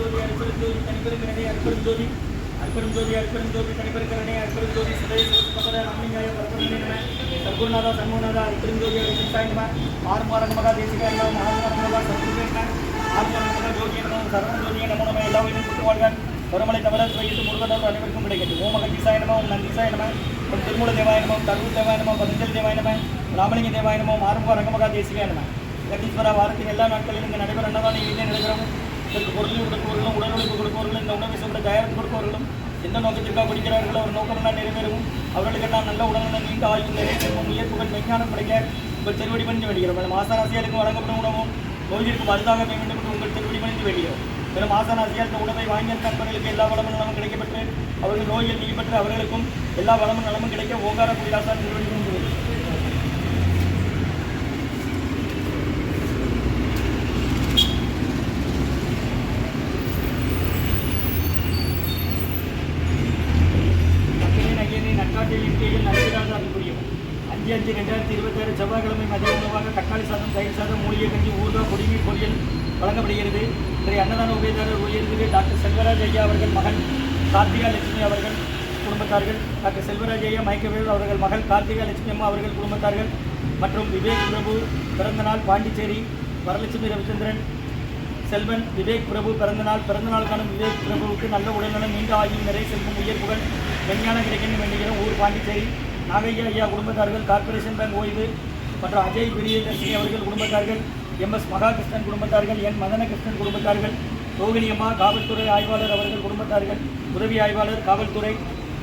அற்பெருஞ்சோதி தனிப்பெருங்கருணை அற்பெருஞ்சோதி அற்பெருஞ்சோதி தனிப்பெருங்கருணை அற்பெருஞ்சோதி சுதேச ராமலிங்காய பரபரமே சர்க்குருநாதா சண்முகநாதா அற்பெருஞ்சோதி சிந்தாயமா ஆறுமாரங்கமகா தேசிகாயமா மகாமகா சத்குருவேன ஆறுமாரங்கமகா ஜோதியனோ சர்வஜோதிய நமோ நம எல்லா உயிரும் குட்டுவாழ்க வருமலை தவிர வைத்து முருகனோர் அனைவருக்கும் கிடைக்கட்டும் ஓம் மகதீசாயனமோ ஓம் நந்தீசாயனம ஓம் திருமூல தேவாயனமோ தருள் தேவாயனமோ பதஞ்சலி தேவாயனம ராமலிங்க தேவாயனமோ ஆறுமாரங்கமகா தேசிகாயனம கட்டீஸ்வர வாரத்தின் எல்லா நாட்களிலும் இங்கே நடைபெற அன்னதானம் இங்கே நடைபெறும் இதற்கு பொருள் கொடுப்பவர்களும் உடல் உழைப்பு கொடுப்பவர்களும் இந்த உணவு சாப்பிட தயாரித்து கொடுப்பவர்களும் எந்த நோக்கத்திற்காக குடிக்கிறார்களோ அவர் நோக்கமெல்லாம் நிறைவேறும் அவர்களுக்கெல்லாம் நல்ல உடல்நலம் நீண்ட ஆயுள் நிறைவேறும் உயர்ப்புகள் விஞ்ஞானம் கிடைக்க உங்கள் திருவடி பணிந்து வேண்டுகிறோம் மாசராசியாளுக்கு வழங்கப்படும் உணவும் நோயிற்கு மருந்தாக வேண்டும் உங்கள் திருவடி பணிந்து வேண்டுகிறோம் மேலும் மாசராசியால் இந்த உணவை வாங்கிய நண்பர்களுக்கு எல்லா வளமும் நலமும் கிடைக்கப்பட்டு அவர்கள் நோயில் நீக்கப்பட்டு அவர்களுக்கும் எல்லா வளமும் நலமும் கிடைக்க ஓங்கார குடியாசான் திருவடி பணிந்து வேண்டுகிறோம். நடைபெறாத 5/5/2026 செவ்வாய்க்கிழமை மதிய உணவாக தக்காளி சாதம், தயிர் சாதம், மூலிகை கஞ்சி, ஊறுகாய், குடிநீர் பொரியல் வழங்கப்படுகிறது. இன்றைய அன்னதான உபயதாரர் உயர்ந்து டாக்டர் செல்வராஜ் ஐயா அவர்கள் மகன் கார்த்திகா லட்சுமி அவர்கள் குடும்பத்தார்கள், டாக்டர் செல்வராஜ் ஐயா மைக்கவேல் அவர்கள் மகள் கார்த்திகா லட்சுமி அம்மா அவர்கள் குடும்பத்தார்கள் மற்றும் விவேக் பிரபு பிறந்தநாள் பாண்டிச்சேரி வரலட்சுமி ரவிச்சந்திரன் செல்வன் விவேக் பிரபு பிறந்தநாள் காணும் விவேக் பிரபுவுக்கு நல்ல உடல்நலம் நீண்ட ஆயுள் நிறை செல்வம் உயர்ப்புகள் விஞ்ஞானம் கிடைக்கணும் வேண்டுகிறோம். ஊர் பாண்டிச்சேரி நாகையா ஐயா குடும்பத்தார்கள், கார்பரேஷன் பேங்க் ஓய்வு மற்றும் அஜய் பிரியதர்ஷினி அவர்கள் குடும்பத்தார்கள், MS மகாகிருஷ்ணன் குடும்பத்தார்கள், N மதனகிருஷ்ணன் குடும்பத்தார்கள், ரோகிணி அம்மா காவல்துறை ஆய்வாளர் அவர்கள் குடும்பத்தார்கள், உதவி ஆய்வாளர் காவல்துறை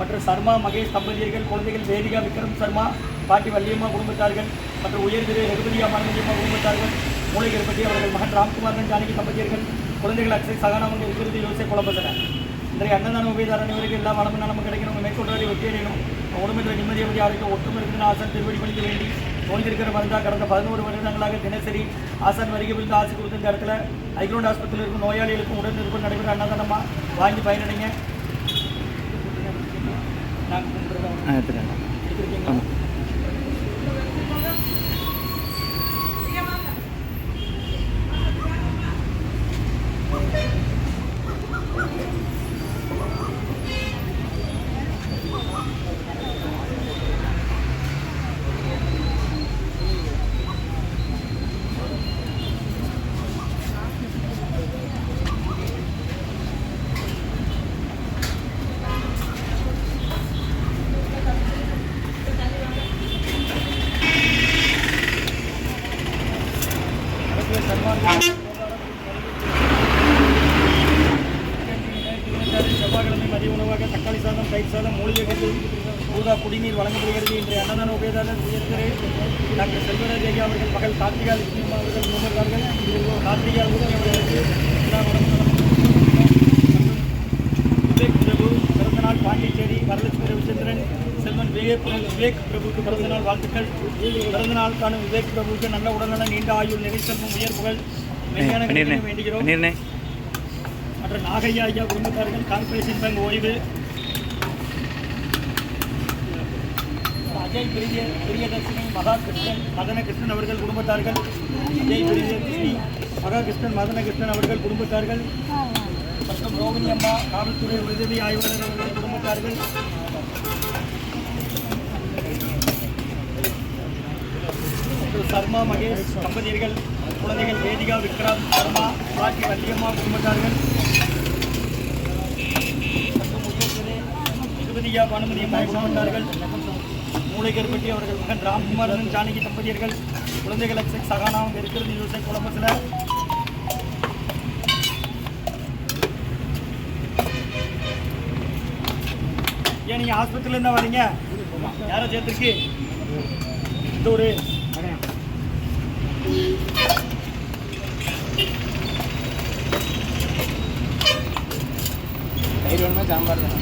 மற்றும் சர்மா மகேஷ் தம்பதியர்கள் குழந்தைகள் வேதிகா விக்ரம் சர்மா, பாட்டி வள்ளியம்மா குடும்பத்தார்கள் மற்றும் உயர்திரு ரகுபதியா மனோஜம்மா குடும்பத்தார்கள், மூளைகர்பதி அவர்கள் மகன் ராம்குமாரன் ஜானகி தம்பதியர்கள் குழந்தைகள் அக்ஷய் சகானாமங்க விருது யோசை குழப்பசன. இன்றைய அன்னதான உபயதார அனைவருக்கு எல்லா வளமும் நலமும் கிடைக்கணும். மேற்கொண்டாடி வெற்றியடையணும். உடம்புன்ற நிம்மதியை ஆரோக்கியம் ஒற்றுமை இருக்கிற ஆசான் திருவடி பணிக்க வேண்டி நோய்ந்திருக்கிற மருந்தா கடந்த 11 வருடங்களாக தினசரி ஆசான் வருகை விழுந்து ஆசை கொடுத்த இந்த இடத்துல ஐக்ரௌண்ட் ஆஸ்பத்திரியில் இருக்கும் நோயாளிகளுக்கும் உடல் இருப்பு நடைபெற அன்னதானமாக வாங்கி பயனடைங்க. எடுத்துருக்கீங்களா? செவ்வாய்க்கிழமை மதிய உணவாக தக்காளி சாதம், தயிர் சாதம், மூலிகை கஞ்சி, ஊறுகாய், குடிநீர் வழங்கப்படுகிறது. இன்றைய அன்னதான உபயதாரர் உயர்திரு டாக்டர் செல்வராஜ் ஐயா அவர்கள் மகள் கார்த்திகா லட்சுமி அவர்கள் குடும்பத்தார்கள், கார்த்திகா அவர்களுக்கு விவேக் பிரபு பிறந்தநாள் பாண்டிச்சேரி வரலட்சுமி ரவிச்சந்திரன் செல்வன் விவேக் பிரபுக்கு பிறந்தநாள் வாழ்த்துக்கள். பிறந்தநாள் காணும் விவேக் பிரபுக்கு நல்ல உடல்நலம் நீண்ட ஆயுள் நிறை செல்வம் உயர்வுகள் வேண்டுகிறோம். மற்ற நாகையா ஐயா குடும்பத்தார்கள், கார்பரேஷன் பேங்க் ஓய்வு, அஜய் பிரியதர்ஷினி மகாகிருஷ்ணன் மதனகிருஷ்ணன் அவர்கள் குடும்பத்தார்கள், அஜய் பிரியதர்ஷினி மகாகிருஷ்ணன் மதனகிருஷ்ணன் அவர்கள் குடும்பத்தார்கள் மற்றும் ரோகிணி அம்மா காவல்துறை உதவி ஆய்வாளர் அவர்கள் குடும்பத்தார்கள், சர்மா மகேஷ் தம்பதியர்கள் குழந்தைகள் வேதிகா விக்ரம் சர்மா, பாட்டி வள்ளியம்மா குடும்பத்தார்கள் மற்றும் உயர்திரு ரகுபதியா பானுமதியம்மா குடும்பத்தார்கள், மூளைகர்பட்டி அவர்கள் மகன் ராம்குமாரன் ஜானகி தம்பதியர்கள் குழந்தைகள் அக்ஷய் சகானாமங்க இருக்கிறது யோசை குழப்பத்தில். ஏன் நீங்கள் ஹாஸ்பிட்டலேருந்து வரீங்க? யாரை சேர்த்துருக்கு? இந்த ஒரு தயிர் வேணுமா சாம்பார் தானே?